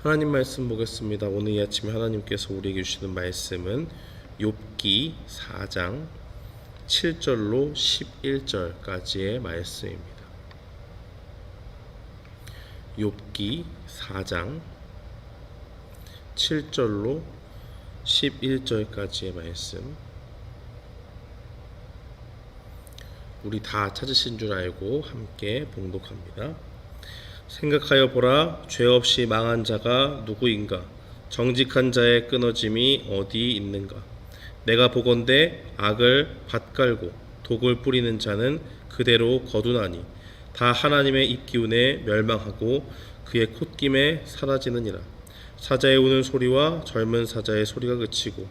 하나님 말씀 보겠습니다. 오늘 이 아침에 하나님께서 우리에게 주시는 말씀은 욥기 4장 7절로 11절까지의 말씀입니다. 욥기 4장 7절로 11절까지의 말씀. 우리 다 찾으신 줄 알고 함께 봉독합니다. 생각하여 보라, 죄 없이 망한 자가 누구인가? 정직한 자의 끊어짐이 어디 있는가? 내가 보건대 악을 밭갈고 독을 뿌리는 자는 그대로 거두나니 다 하나님의 입기운에 멸망하고 그의 콧김에 사라지느니라. 사자의 우는 소리와 젊은 사자의 소리가 그치고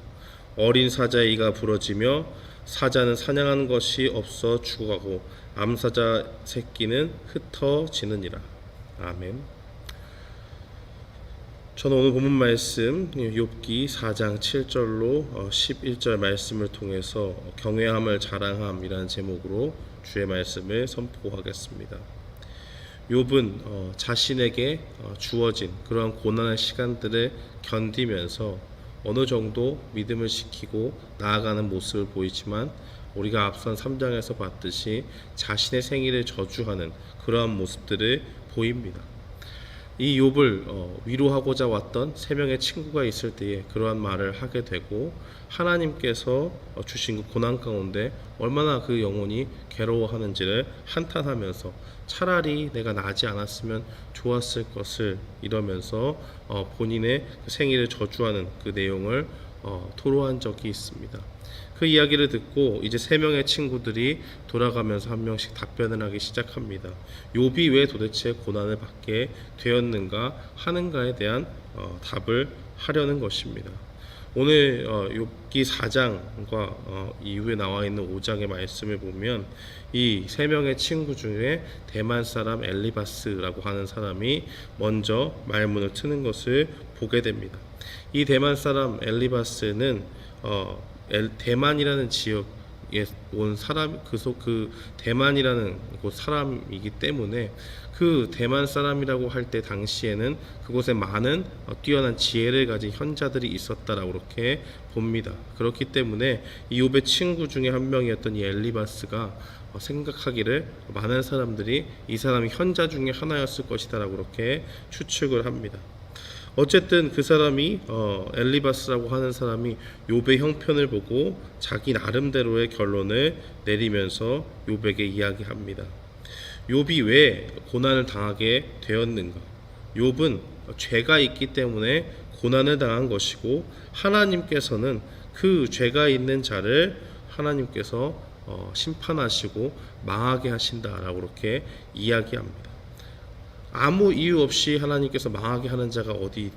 어린 사자의 이가 부러지며 사자는 사냥하는 것이 없어 죽어가고 암사자 새끼는 흩어지느니라. 아멘. 저는 오늘 본문 말씀 욥기 4장 7절로 11절 말씀을 통해서 경외함을 자랑함이라는 제목으로 주의 말씀을 선포하겠습니다. 욥은 자신에게 주어진 그러한 고난의 시간들을 견디면서 어느 정도 믿음을 지키고 나아가는 모습을 보이지만 우리가 앞선 3장에서 봤듯이 자신의 생일을 저주하는 그러한 모습들을 보입니다. 이 욥을 위로하고자 왔던 세 명의 친구가 있을 때에 그러한 말을 하게 되고 하나님께서 주신 그 고난 가운데 얼마나 그 영혼이 괴로워하는지를 한탄하면서 차라리 내가 나지 않았으면 좋았을 것을 이러면서 본인의 그 생일을 저주하는 그 내용을 토로한 적이 있습니다. 그 이야기를 듣고 이제 세 명의 친구들이 돌아가면서 한 명씩 답변을 하기 시작합니다. 욥이 왜 도대체 고난을 받게 되었는가 하는가에 대한 답을 하려는 것입니다. 오늘 욥기 4장과 이후에 나와 있는 5장의 말씀을 보면 이 세 명의 친구 중에 대만 사람 엘리바스라고 하는 사람이 먼저 말문을 트는 것을 보게 됩니다. 이 대만 사람 엘리바스는 대만이라는 지역에 온 사람, 그 대만이라는 곳 사람이기 때문에 그 대만 사람이라고 할 때 당시에는 그곳에 많은 뛰어난 지혜를 가진 현자들이 있었다라고 그렇게 봅니다. 그렇기 때문에 이 욥의 친구 중에 한 명이었던 이 엘리바스가 생각하기를 많은 사람들이 이 사람이 현자 중에 하나였을 것이다라고 그렇게 추측을 합니다. 어쨌든 그 사람이 엘리바스라고 하는 사람이 욥의 형편을 보고 자기 나름대로의 결론을 내리면서 욥에게 이야기합니다. 욥이 왜 고난을 당하게 되었는가? 욥은 죄가 있기 때문에 고난을 당한 것이고 하나님께서는 그 죄가 있는 자를 하나님께서 심판하시고 망하게 하신다라고 그렇게 이야기합니다. 아무 이유 없이 하나님께서 망하게 하는 자가 어디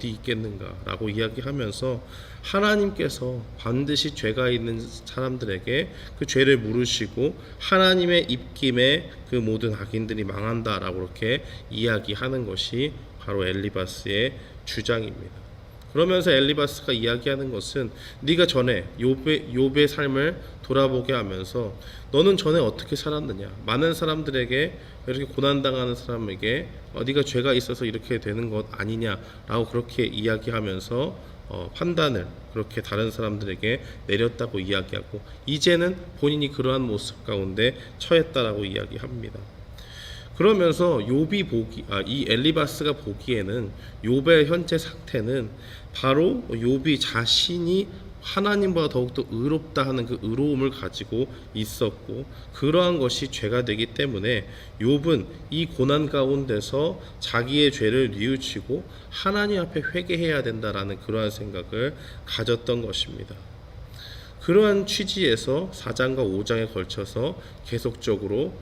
있겠는가라고 이야기하면서 하나님께서 반드시 죄가 있는 사람들에게 그 죄를 물으시고 하나님의 입김에 그 모든 악인들이 망한다라고 그렇게 이야기하는 것이 바로 엘리바스의 주장입니다. 그러면서 엘리바스가 이야기하는 것은 네가 전에 욥의 삶을 돌아보게 하면서 너는 전에 어떻게 살았느냐? 많은 사람들에게 이렇게 고난당하는 사람에게 네가 죄가 있어서 이렇게 되는 것 아니냐라고 그렇게 이야기하면서 판단을 그렇게 다른 사람들에게 내렸다고 이야기하고 이제는 본인이 그러한 모습 가운데 처했다라고 이야기합니다. 그러면서 이 엘리바스가 보기에는 욥의 현재 상태는 바로 욥이 자신이 하나님보다 더욱더 의롭다 하는 그 의로움을 가지고 있었고 그러한 것이 죄가 되기 때문에 욥은 이 고난 가운데서 자기의 죄를 뉘우치고 하나님 앞에 회개해야 된다라는 그러한 생각을 가졌던 것입니다. 그러한 취지에서 4장과 5장에 걸쳐서 계속적으로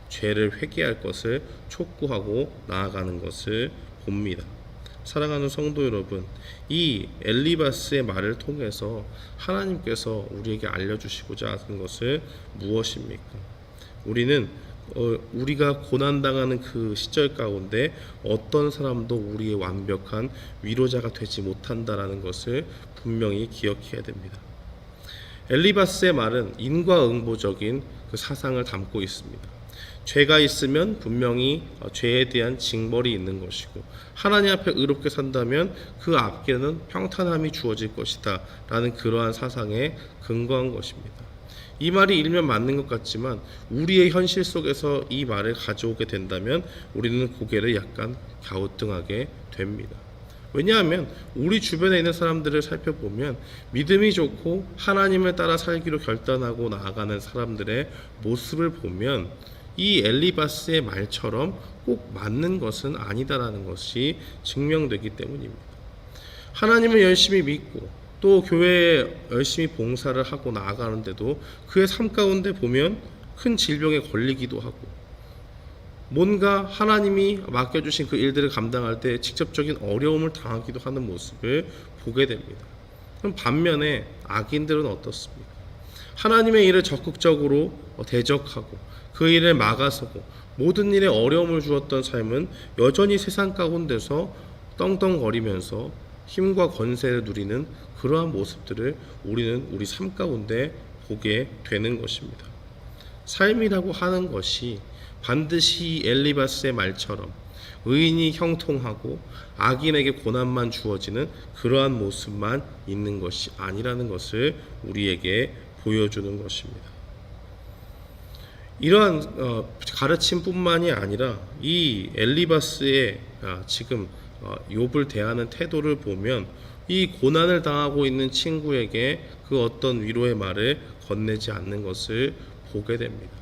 죄를 회개할 것을 촉구하고 나아가는 것을 봅니다. 사랑하는 성도 여러분, 이 엘리바스의 말을 통해서 하나님께서 우리에게 알려주시고자 하는 것은 무엇입니까? 우리는 우리가 고난당하는 그 시절 가운데 어떤 사람도 우리의 완벽한 위로자가 되지 못한다라는 것을 분명히 기억해야 됩니다. 엘리바스의 말은 인과응보적인 그 사상을 담고 있습니다. 죄가 있으면 분명히 죄에 대한 징벌이 있는 것이고, 하나님 앞에 의롭게 산다면 그 앞에는 평탄함이 주어질 것이다 라는 그러한 사상에 근거한 것입니다. 이 말이 일면 맞는 것 같지만 우리의 현실 속에서 이 말을 가져오게 된다면 우리는 고개를 약간 갸우뚱하게 됩니다. 왜냐하면 우리 주변에 있는 사람들을 살펴보면 믿음이 좋고 하나님을 따라 살기로 결단하고 나아가는 사람들의 모습을 보면 이 엘리바스의 말처럼 꼭 맞는 것은 아니다라는 것이 증명되기 때문입니다. 하나님을 열심히 믿고 또 교회에 열심히 봉사를 하고 나아가는데도 그의 삶 가운데 보면 큰 질병에 걸리기도 하고, 뭔가 하나님이 맡겨주신 그 일들을 감당할 때 직접적인 어려움을 당하기도 하는 모습을 보게 됩니다. 그럼 반면에 악인들은 어떻습니까? 하나님의 일을 적극적으로 대적하고 그 일을 막아서고 모든 일에 어려움을 주었던 삶은 여전히 세상 가운데서 떵떵거리면서 힘과 권세를 누리는 그러한 모습들을 우리는 우리 삶 가운데 보게 되는 것입니다. 삶이라고 하는 것이 반드시 엘리바스의 말처럼 의인이 형통하고 악인에게 고난만 주어지는 그러한 모습만 있는 것이 아니라는 것을 우리에게 보여주는 것입니다. 이러한 가르침뿐만이 아니라 이 엘리바스의 지금 욥을 대하는 태도를 보면 이 고난을 당하고 있는 친구에게 그 어떤 위로의 말을 건네지 않는 것을 보게 됩니다.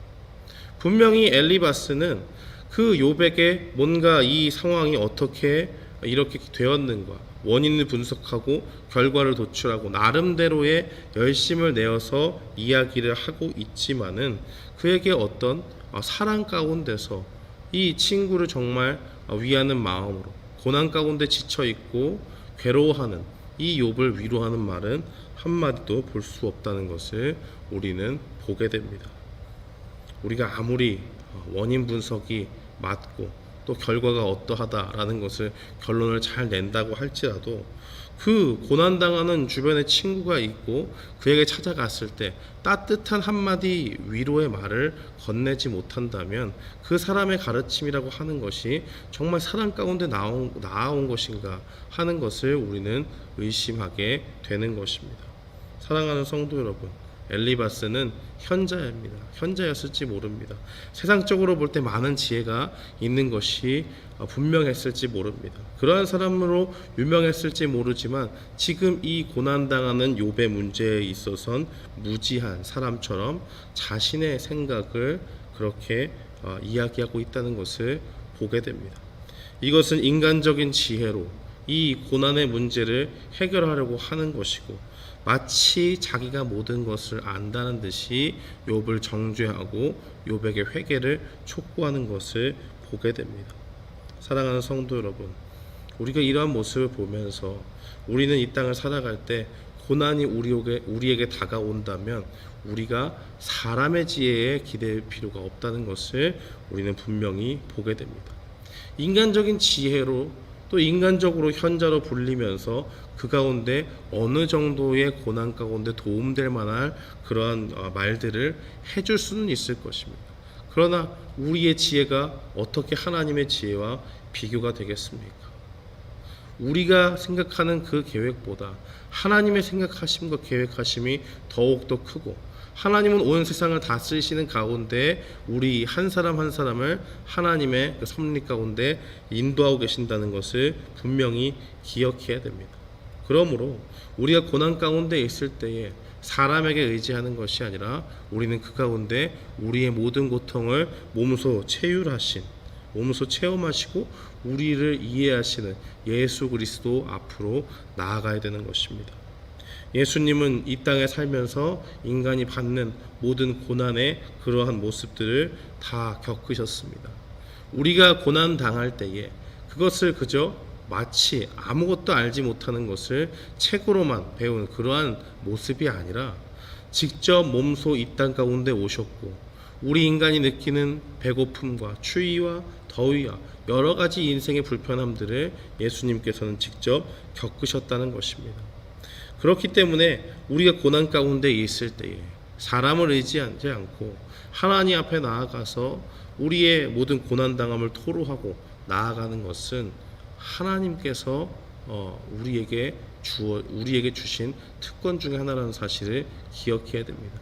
분명히 엘리바스는 그 욥에게 뭔가 이 상황이 어떻게 이렇게 되었는가 원인을 분석하고 결과를 도출하고 나름대로의 열심을 내어서 이야기를 하고 있지만은 그에게 어떤 사랑 가운데서 이 친구를 정말 위하는 마음으로 고난 가운데 지쳐있고 괴로워하는 이 욥을 위로하는 말은 한마디도 볼 수 없다는 것을 우리는 보게 됩니다. 우리가 아무리 원인 분석이 맞고 또 결과가 어떠하다라는 것을 결론을 잘 낸다고 할지라도 그 고난당하는 주변에 친구가 있고 그에게 찾아갔을 때 따뜻한 한마디 위로의 말을 건네지 못한다면 그 사람의 가르침이라고 하는 것이 정말 사랑 가운데 나아온 것인가 하는 것을 우리는 의심하게 되는 것입니다. 사랑하는 성도 여러분, 엘리바스는 현자입니다. 현자였을지 모릅니다. 세상적으로 볼 때 많은 지혜가 있는 것이 분명했을지 모릅니다. 그러한 사람으로 유명했을지 모르지만 지금 이 고난당하는 욥의 문제에 있어선 무지한 사람처럼 자신의 생각을 그렇게 이야기하고 있다는 것을 보게 됩니다. 이것은 인간적인 지혜로 이 고난의 문제를 해결하려고 하는 것이고 마치 자기가 모든 것을 안다는 듯이 욥을 정죄하고 욥에게 회개를 촉구하는 것을 보게 됩니다. 사랑하는 성도 여러분, 우리가 이러한 모습을 보면서 우리는 이 땅을 살아갈 때 고난이 우리에게 다가온다면 우리가 사람의 지혜에 기댈 필요가 없다는 것을 우리는 분명히 보게 됩니다. 인간적인 지혜로 또 인간적으로 현자로 불리면서 그 가운데 어느 정도의 고난 가운데 도움될 만한 그러한 말들을 해줄 수는 있을 것입니다. 그러나 우리의 지혜가 어떻게 하나님의 지혜와 비교가 되겠습니까? 우리가 생각하는 그 계획보다 하나님의 생각하심과 계획하심이 더욱더 크고 하나님은 온 세상을 다스리시는 가운데 우리 한 사람 한 사람을 하나님의 그 섭리 가운데 인도하고 계신다는 것을 분명히 기억해야 됩니다. 그러므로 우리가 고난 가운데 있을 때에 사람에게 의지하는 것이 아니라 우리는 그 가운데 우리의 모든 고통을 몸소 체험하시고 우리를 이해하시는 예수 그리스도 앞으로 나아가야 되는 것입니다. 예수님은 이 땅에 살면서 인간이 받는 모든 고난의 그러한 모습들을 다 겪으셨습니다. 우리가 고난 당할 때에 그것을 그저 마치 아무것도 알지 못하는 것을 책으로만 배운 그러한 모습이 아니라 직접 몸소 이 땅 가운데 오셨고 우리 인간이 느끼는 배고픔과 추위와 더위와 여러 가지 인생의 불편함들을 예수님께서는 직접 겪으셨다는 것입니다. 그렇기 때문에 우리가 고난 가운데 있을 때에 사람을 의지하지 않고 하나님 앞에 나아가서 우리의 모든 고난당함을 토로하고 나아가는 것은 하나님께서 우리에게 주신 특권 중에 하나라는 사실을 기억해야 됩니다.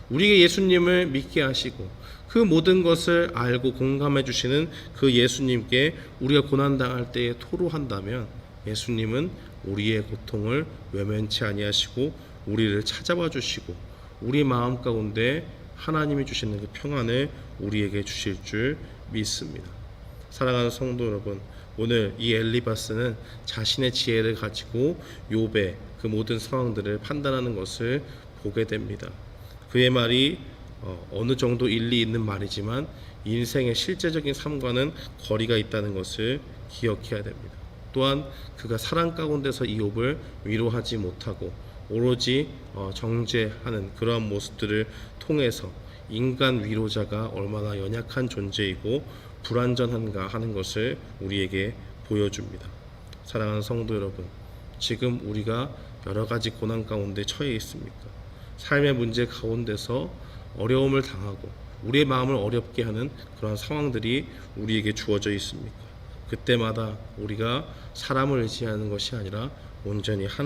우리에게 예수님을 믿게 하시고 그 모든 것을 알고 공감해 주시는 그 예수님께 우리가 고난당할 때에 토로한다면 예수님은 우리의 고통을 외면치 아니하시고 우리를 찾아와 주시고 우리 마음 가운데 하나님이 주시는 그 평안을 우리에게 주실 줄 믿습니다. 사랑하는 성도 여러분, 오늘 이 엘리바스는 자신의 지혜를 가지고 욥의 그 모든 상황들을 판단하는 것을 보게 됩니다. 그의 말이 어느 정도 일리 있는 말이지만 인생의 실제적인 삶과는 거리가 있다는 것을 기억해야 됩니다. 또한 그가 사랑 가운데서 이 욥을 위로하지 못하고 오로지 정죄하는 그러한 모습들을 통해서 인간 위로자가 얼마나 연약한 존재이고 불완전한가 하는 것을 우리에게 보여줍니다. 사랑하는 성도 여러분, 지금 우리가 여러 가지 고난 가운데 처해 있습니까? 삶의 문제 가운데서 어려움을 당하고 우리의 마음을 어렵게 하는 그런 상황들이 우리에게 주어져 있습니까? 그때마다 우리가 사람을 의지하는 것이 아니라 온전히 하나님